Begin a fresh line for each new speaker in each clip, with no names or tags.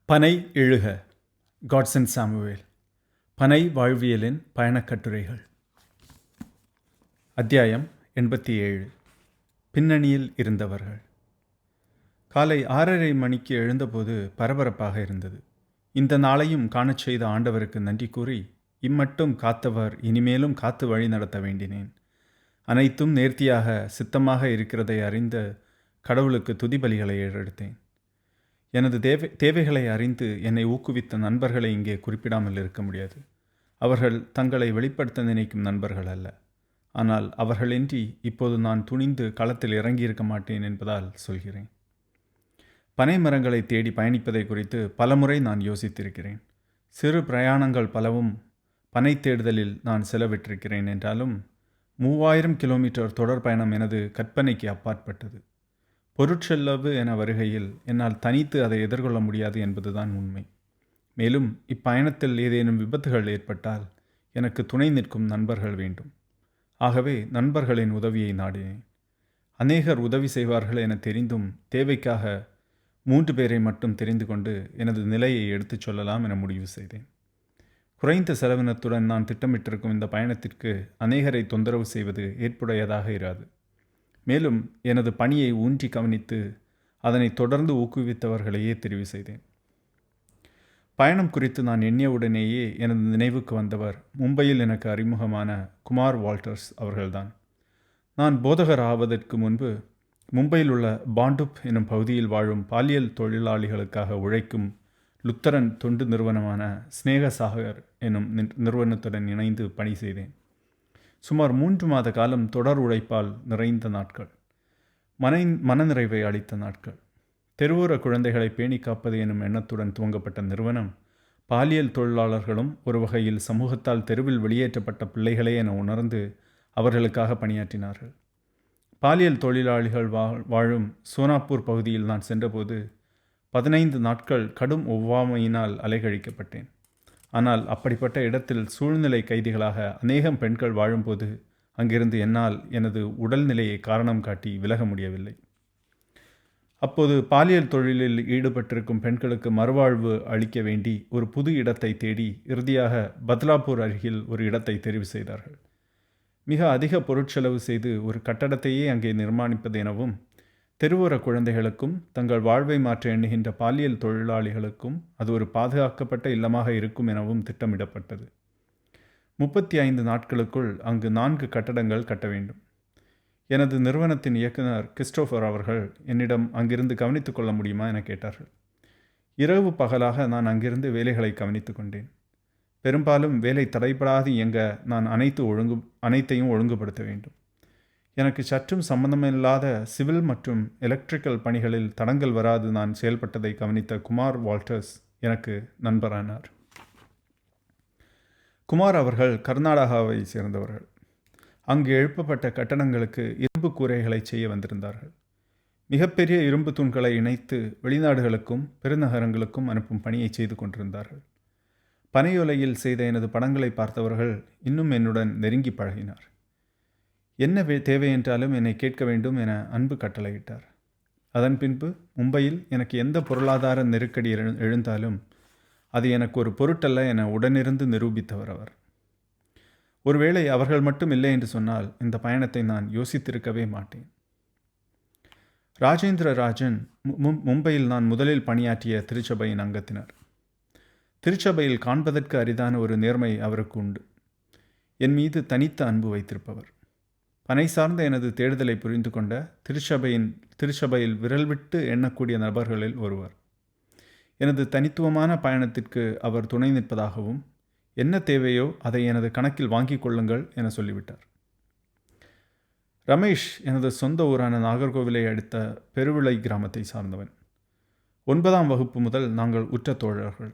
பனை எழுக காட்சன் சாமுவேல். பனை வாழ்வியலின் பயணக் கட்டுரைகள். அத்தியாயம் 87. பின்னணியில் இருந்தவர்கள். காலை 6:30 மணிக்கு எழுந்தபோது பரபரப்பாக இருந்தது. இந்த நாளையும் காணச் செய்த ஆண்டவருக்கு நன்றி கூறி, இம்மட்டும் காத்தவர் இனிமேலும் காத்து வழி நடத்த வேண்டினேன். அனைத்தும் நேர்த்தியாக சித்தமாக இருக்கிறதை அறிந்த கடவுளுக்கு துதிபலிகளை ஏறெடுத்தேன். எனது தேவைகளை அறிந்து என்னை ஊக்குவித்த நண்பர்களை இங்கே குறிப்பிடாமல் இருக்க முடியாது. அவர்கள் தங்களை வெளிப்படுத்த நினைக்கும் நண்பர்கள் அல்ல. ஆனால் அவர்களின்றி இப்போது நான் துணிந்து களத்தில் இறங்கியிருக்க மாட்டேன் என்பதால் சொல்கிறேன். பனை மரங்களை தேடி பயணிப்பதை குறித்து பலமுறை நான் யோசித்திருக்கிறேன். சிறு பிரயாணங்கள் பலவும் பனை தேடுதலில் நான் செலவிட்டிருக்கிறேன் என்றாலும் 3000 கிலோமீட்டர் தொடர் பயணம் எனது கற்பனைக்கு அப்பாற்பட்டது. பொருட்செலவு என வருகையில் என்னால் தனித்து அதை எதிர்கொள்ள முடியாது என்பதுதான் உண்மை. மேலும் இப்பயணத்தில் ஏதேனும் விபத்துகள் ஏற்பட்டால் எனக்கு துணை நிற்கும் நண்பர்கள் வேண்டும். ஆகவே நண்பர்களின் உதவியை நாடினேன். அநேகர் உதவி செய்வார்கள் என தெரிந்தும் தேவைக்காக 3 பேரை மட்டும் தெரிந்து கொண்டு எனது நிலையை எடுத்துச் சொல்லலாம் என முடிவு செய்தேன். குறைந்த செலவினத்துடன் நான் திட்டமிட்டிருக்கும் இந்த பயணத்திற்கு அநேகரை தொந்தரவு செய்வது ஏற்புடையதாக இராது. மேலும் எனது பணியை ஊன்றி கவனித்து அதனை தொடர்ந்து ஊக்குவித்தவர்களையே தெரிவு செய்தேன். பயணம் குறித்து நான் எண்ணியவுடனேயே எனது நினைவுக்கு வந்தவர் மும்பையில் எனக்கு அறிமுகமான குமார் வால்டர்ஸ் அவர்கள்தான். நான் போதகர் ஆவதற்கு முன்பு மும்பையில் உள்ள பாண்டுப் எனும் பகுதியில் வாழும் பாலியல் தொழிலாளிகளுக்காக உழைக்கும் லுத்தரன் தொண்டு நிறுவனமான ஸ்நேகசாகர் எனும் நிறுவனத்துடன் இணைந்து பணி செய்தேன். சுமார் 3 மாத காலம் தொடர் உழைப்பால் நிறைந்த நாட்கள், மனநிறைவை அளித்த நாட்கள். தெருவோர குழந்தைகளை பேணி காப்பது எனும் எண்ணத்துடன் துவங்கப்பட்ட நிறுவனம் பாலியல் தொழிலாளர்களும் ஒரு வகையில் சமூகத்தால் தெருவில் வெளியேற்றப்பட்ட பிள்ளைகளே என உணர்ந்து அவர்களுக்காக பணியாற்றினார்கள். பாலியல் தொழிலாளிகள் வாழும் சோனாப்பூர் பகுதியில் நான் சென்றபோது 15 நாட்கள் கடும் ஒவ்வாமையினால் அலைகழிக்கப்பட்டேன். ஆனால் அப்படிப்பட்ட இடத்தில் சூழ்நிலை கைதிகளாக அநேகம் பெண்கள் வாழும்போது அங்கிருந்து என்னால் எனது உடல்நிலையை காரணம் காட்டி விலக முடியவில்லை. அப்போது பாலியல் தொழிலில் ஈடுபட்டிருக்கும் பெண்களுக்கு மறுவாழ்வு அளிக்க வேண்டி ஒரு புது இடத்தை தேடி இறுதியாக பத்லாப்பூர் அருகில் ஒரு இடத்தை தெரிவு செய்தார்கள். மிக அதிக பொருட்செலவு செய்து ஒரு கட்டடத்தையே அங்கே நிர்மாணிப்பது எனவும், தெருவோர குழந்தைகளுக்கும் தங்கள் வாழ்வை மாற்ற எண்ணுகின்ற பாலியல் தொழிலாளிகளுக்கும் அது ஒரு பாதுகாக்கப்பட்ட இல்லமாக இருக்கும் எனவும் திட்டமிடப்பட்டது. 35 நாட்களுக்குள் அங்கு 4 கட்டடங்கள் கட்ட வேண்டும். எனது நிறுவனத்தின் இயக்குனர் கிறிஸ்டோபர் அவர்கள் என்னிடம் அங்கிருந்து கவனித்து கொள்ள முடியுமா என கேட்டார்கள். இரவு பகலாக நான் அங்கிருந்து வேலைகளை கவனித்து கொண்டேன். பெரும்பாலும் வேலை தடைபடாது இயங்க நான் அனைத்தையும் ஒழுங்குபடுத்த வேண்டும். எனக்கு சற்றும் சம்பந்தமில்லாத சிவில் மற்றும் எலக்ட்ரிக்கல் பணிகளில் தடங்கல் வராது நான் செயல்பட்டதை கவனித்த குமார் வால்டர்ஸ் எனக்கு நண்பரானார். குமார் அவர்கள் கர்நாடகாவை சேர்ந்தவர்கள். அங்கு எழுப்பப்பட்ட கட்டடங்களுக்கு இரும்பு கூரைகளை செய்ய வந்திருந்தார்கள். மிகப்பெரிய இரும்பு தூண்களை இணைத்து வெளிநாடுகளுக்கும் பெருநகரங்களுக்கும் அனுப்பும் பணியை செய்து கொண்டிருந்தார்கள். பனையோலையில் செய்த எனது படங்களை பார்த்தவர்கள் இன்னும் என்னுடன் நெருங்கி பழகினார். என்ன தேவை என்றாலும் என்னை கேட்க வேண்டும் என அன்பு கட்டளையிட்டார். அதன் பின்பு மும்பையில் எனக்கு எந்த பொருளாதார நெருக்கடி எழுந்தாலும் அது எனக்கு ஒரு பொருட்டல்ல என உடனிருந்து நிரூபித்தவர் அவர். ஒருவேளை அவர்கள் மட்டும் இல்லை என்று சொன்னால் இந்த பயணத்தை நான் யோசித்திருக்கவே மாட்டேன். ராஜேந்திர ராஜன் மும்பையில் நான் முதலில் பணியாற்றிய திருச்சபையின் அங்கத்தினர். திருச்சபையில் காண்பதற்கு அரிதான ஒரு நேர்மை அவருக்கு உண்டு. என் மீது தனித்த அன்பு வைத்திருப்பவர். பனை சார்ந்த எனது தேடுதலை புரிந்து கொண்ட திருச்சபையில் விரல் விட்டு எண்ணக்கூடிய நபர்களில் ஒருவர். எனது தனித்துவமான பயணத்திற்கு அவர் துணை நிற்பதாகவும், என்ன தேவையோ அதை எனது கணக்கில் வாங்கிக் கொள்ளுங்கள் என சொல்லிவிட்டார். ரமேஷ் எனது சொந்த ஊரான நாகர்கோவிலை அடுத்த பெருவிளை கிராமத்தை சார்ந்தவன். 9ஆம் வகுப்பு முதல் நாங்கள் உற்ற தோழர்கள்.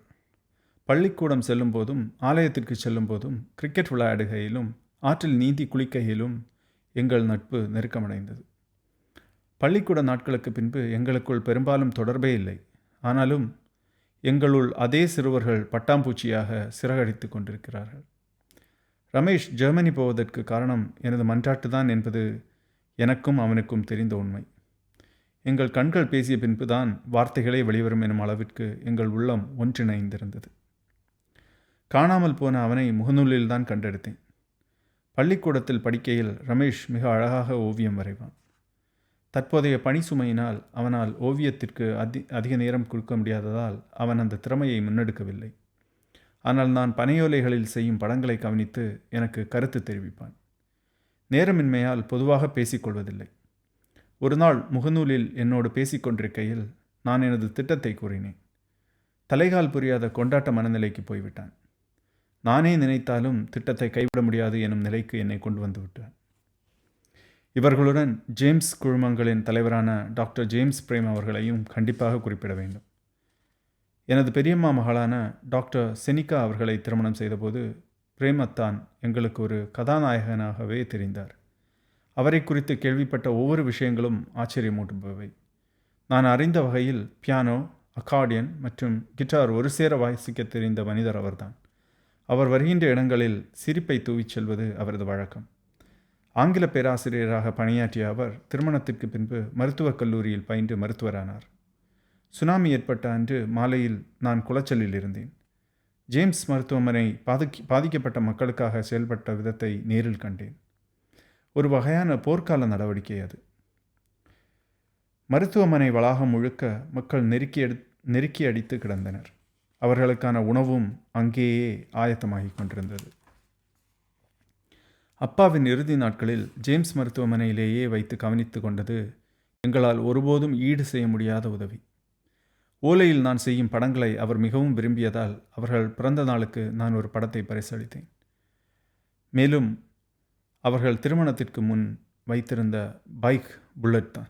பள்ளிக்கூடம் செல்லும் போதும் ஆலயத்திற்கு செல்லும் போதும் கிரிக்கெட் விளையாடுகையிலும் ஆற்றில் நீந்தி குளிக்கையிலும் எங்கள் நட்பு நெருக்கமடைந்தது. பள்ளிக்கூட நாட்களுக்கு பின்பு எங்களுக்குள் பெரும்பாலும் தொடர்பே இல்லை. ஆனாலும் எங்களுள் அதே சிறுவர்கள் பட்டாம்பூச்சியாக சிறகடித்து கொண்டிருக்கிறார்கள். ரமேஷ் ஜெர்மனி போவதற்கு காரணம் எனது மன்றாட்டுதான் என்பது எனக்கும் அவனுக்கும் தெரிந்த உண்மை. எங்கள் கண்கள் பேசிய பின்புதான் வார்த்தைகளே வெளிவரும் எனும் அளவிற்கு எங்கள் உள்ளம் ஒன்றிணைந்திருந்தது. காணாமல் போன அவனை முகநூலில்தான் கண்டெடுத்தேன். பள்ளிக்கூடத்தில் படிக்கையில் ரமேஷ் மிக அழகாக ஓவியம் வரைவான். தற்போதைய பணி சுமையினால் அவனால் ஓவியத்திற்கு அதிக நேரம் கொடுக்க முடியாததால் அவன் அந்த திறமையை முன்னெடுக்கவில்லை. ஆனால் நான் பனையோலைகளில் செய்யும் படங்களை கவனித்து எனக்கு கருத்து தெரிவிப்பான். நேரமின்மையால் பொதுவாக பேசிக்கொள்வதில்லை. ஒரு நாள் முகநூலில் என்னோடு பேசிக்கொண்டிருக்கையில் நான் எனது திட்டத்தை கூறினேன். தலைகால் புரியாத கொண்டாட்ட மனநிலைக்கு போய்விட்டான். நானே நினைத்தாலும் திட்டத்தை கைவிட முடியாது எனும் நிலைக்கு என்னை கொண்டு வந்து விட்டான். இவர்களுடன் ஜேம்ஸ் குழுமங்களின் தலைவரான டாக்டர் ஜேம்ஸ் பிரேம் அவர்களையும் கண்டிப்பாக குறிப்பிட வேண்டும். எனது பெரியம்மா மகளான டாக்டர் செனிகா அவர்களை திருமணம் செய்தபோது பிரேமத்தான் எங்களுக்கு ஒரு கதாநாயகனாகவே தெரிந்தார். அவரை குறித்து கேள்விப்பட்ட ஒவ்வொரு விஷயங்களும் ஆச்சரியமூட்டுபவை. நான் அறிந்த வகையில் பியானோ, அக்கார்டியன் மற்றும் கிட்டார் ஒரு சேர வாசிக்க தெரிந்த மனிதர் அவர்தான். அவர் வருகின்ற இடங்களில் சிரிப்பை தூவிச் செல்வது அவரது வழக்கம். ஆங்கில பேராசிரியராக பணியாற்றிய அவர் திருமணத்திற்கு பின்பு மருத்துவக் கல்லூரியில் பயின்று மருத்துவரானார். சுனாமி ஏற்பட்ட அன்று மாலையில் நான் குளச்சலில் இருந்தேன். ஜேம்ஸ் மருத்துவமனை பாதிக்கப்பட்ட மக்களுக்காக செயல்பட்ட விதத்தை நேரில் கண்டேன். ஒரு வகையான போர்க்கால நடவடிக்கை அது. மருத்துவமனை வளாகம் முழுக்க மக்கள் நெருக்கி அடித்து கிடந்தனர். அவர்களுக்கான உணவும் அங்கேயே ஆயத்தமாகிக் கொண்டிருந்தது. அப்பாவின் இறுதி நாட்களில் ஜேம்ஸ் மருத்துவமனையிலேயே வைத்து கவனித்து கொண்டது எங்களால் ஒருபோதும் ஈடு செய்ய முடியாத உதவி. ஓலையில் நான் செய்யும் படங்களை அவர் மிகவும் விரும்பியதால் அவர்கள் பிறந்த நாளுக்கு நான் ஒரு படத்தை பரிசளித்தேன். மேலும் அவர்கள் திருமணத்திற்கு முன் வைத்திருந்த பைக் புல்லட் தான்.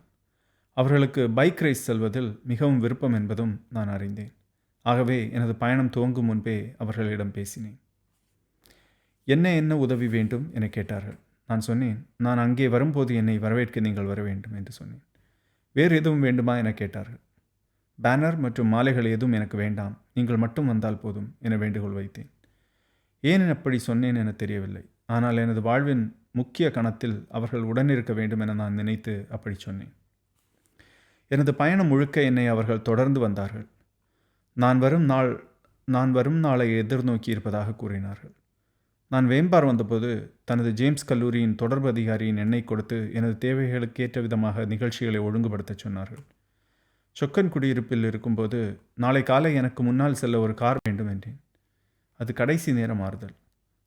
அவர்களுக்கு பைக் ரேஸ் செல்வதில் மிகவும் விருப்பம் என்பதும் நான் அறிந்தேன். ஆகவே எனது பயணம் துவங்கும் முன்பே அவர்களிடம் பேசினேன். என்ன உதவி வேண்டும் என கேட்டார்கள். நான் சொன்னேன், நான் அங்கே வரும்போது என்னை வரவேற்க நீங்கள் வர வேண்டும் என்று சொன்னேன். வேறு எதுவும் வேண்டுமா என கேட்டார்கள். பேனர் மற்றும் மாலைகள் எதுவும் எனக்கு வேண்டாம், நீங்கள் மட்டும் வந்தால் போதும் என வேண்டுகோள் வைத்தேன். ஏன் அப்படி சொன்னேன் என தெரியவில்லை. ஆனால் எனது வாழ்வின் முக்கிய கணத்தில் அவர்கள் உடனிருக்க வேண்டும் என நான் நினைத்து அப்படி சொன்னேன். எனது பயணம் முழுக்க என்னை அவர்கள் தொடர்ந்து வந்தார்கள். நான் வரும் நாளை எதிர்நோக்கி இருப்பதாக கூறினார்கள். நான் வேம்பார் வந்தபோது தனது ஜேம்ஸ் கல்லூரியின் தொடர்பு அதிகாரியின் எண்ணை கொடுத்து எனது தேவைகளுக்கேற்ற விதமாக நிகழ்ச்சிகளை ஒழுங்குபடுத்த சொன்னார்கள். சொக்கன் குடியிருப்பில் இருக்கும்போது நாளை காலை எனக்கு முன்னால் செல்ல ஒரு கார் வேண்டும் என்றேன். அது கடைசி நேரம் மாறுதல்.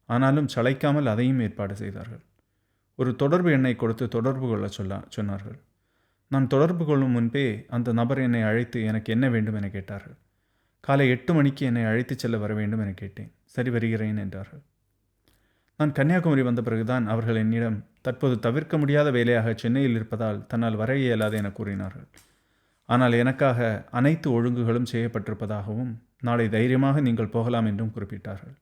ஆனாலும் சளைக்காமல் அதையும் ஏற்பாடு செய்தார்கள். ஒரு தொடர்பு எண்ணை கொடுத்து தொடர்பு கொள்ள சொன்னார்கள். நான் தொடர்பு கொள்ளும் முன்பே அந்த நபர் என்னை அழைத்து எனக்கு என்ன வேண்டும் என கேட்டார்கள். காலை 8 மணிக்கு என்னை அழைத்துச் செல்ல வர வேண்டும் என கேட்டேன். சரி, வருகிறேன் என்றார்கள். நான் கன்னியாகுமரி வந்த பிறகுதான் அவர்கள் என்னிடம் தற்போது தவிர்க்க முடியாத வேலையாக சென்னையில் இருப்பதால் தன்னால் வர இயலாது என கூறினார்கள். ஆனால் எனக்காக அனைத்து ஒழுங்குகளும் செய்யப்பட்டிருப்பதாகவும் நாளை தைரியமாக நீங்கள் போகலாம் என்றும் குறிப்பிட்டார்கள்.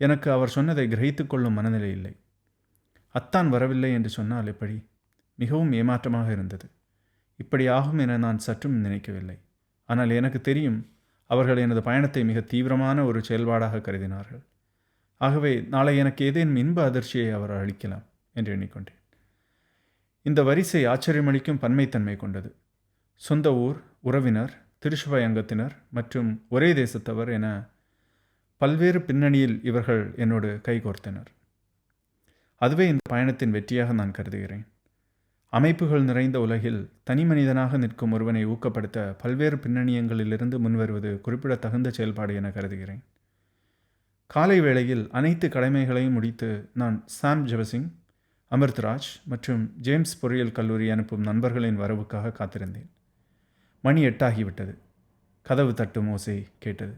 எனக்கு அவர் சொன்னதை கிரகித்து கொள்ளும் மனநிலை இல்லை. அத்தான் வரவில்லை என்று சொன்னால் எப்படி? மிகவும் ஏமாற்றமாக இருந்தது. இப்படி ஆகும் என நான் சற்றும் நினைக்கவில்லை. ஆனால் எனக்கு தெரியும், அவர்கள் எனது பயணத்தை மிக தீவிரமான ஒரு செயல்பாடாக கருதினார்கள். ஆகவே நாளை எனக்கு ஏதேனும் இன்ப அதிர்ச்சியை அவர் அளிக்கலாம் என்று எண்ணிக்கொண்டேன். இந்த வரிசை ஆச்சரியமளிக்கும் பன்மைத்தன்மை கொண்டது. சொந்த ஊர், உறவினர், திருச்சபை அங்கத்தினர் மற்றும் ஒரே தேசத்தவர் என பல்வேறு பின்னணியில் இவர்கள் என்னோடு கைகோர்த்தனர். அதுவே இந்த பயணத்தின் வெற்றியாக நான் கருதுகிறேன். அமைப்புகள் நிறைந்த உலகில் தனி மனிதனாக நிற்கும் ஒருவனை ஊக்கப்படுத்த பல்வேறு பின்னணியங்களிலிருந்து முன்வருவது குறிப்பிடத்தகுந்த செயல்பாடு என கருதுகிறேன். காலை வேளையில் அனைத்து கடமைகளையும் முடித்து நான் சாம் ஜெபசிங், அமிர்தராஜ் மற்றும் ஜேம்ஸ் பொறியியல் கல்லூரி அனுப்பும் நண்பர்களின் வரவுக்காக காத்திருந்தேன். மணி 8 ஆகிவிட்டது. கதவு தட்டும் ஓசை கேட்டது.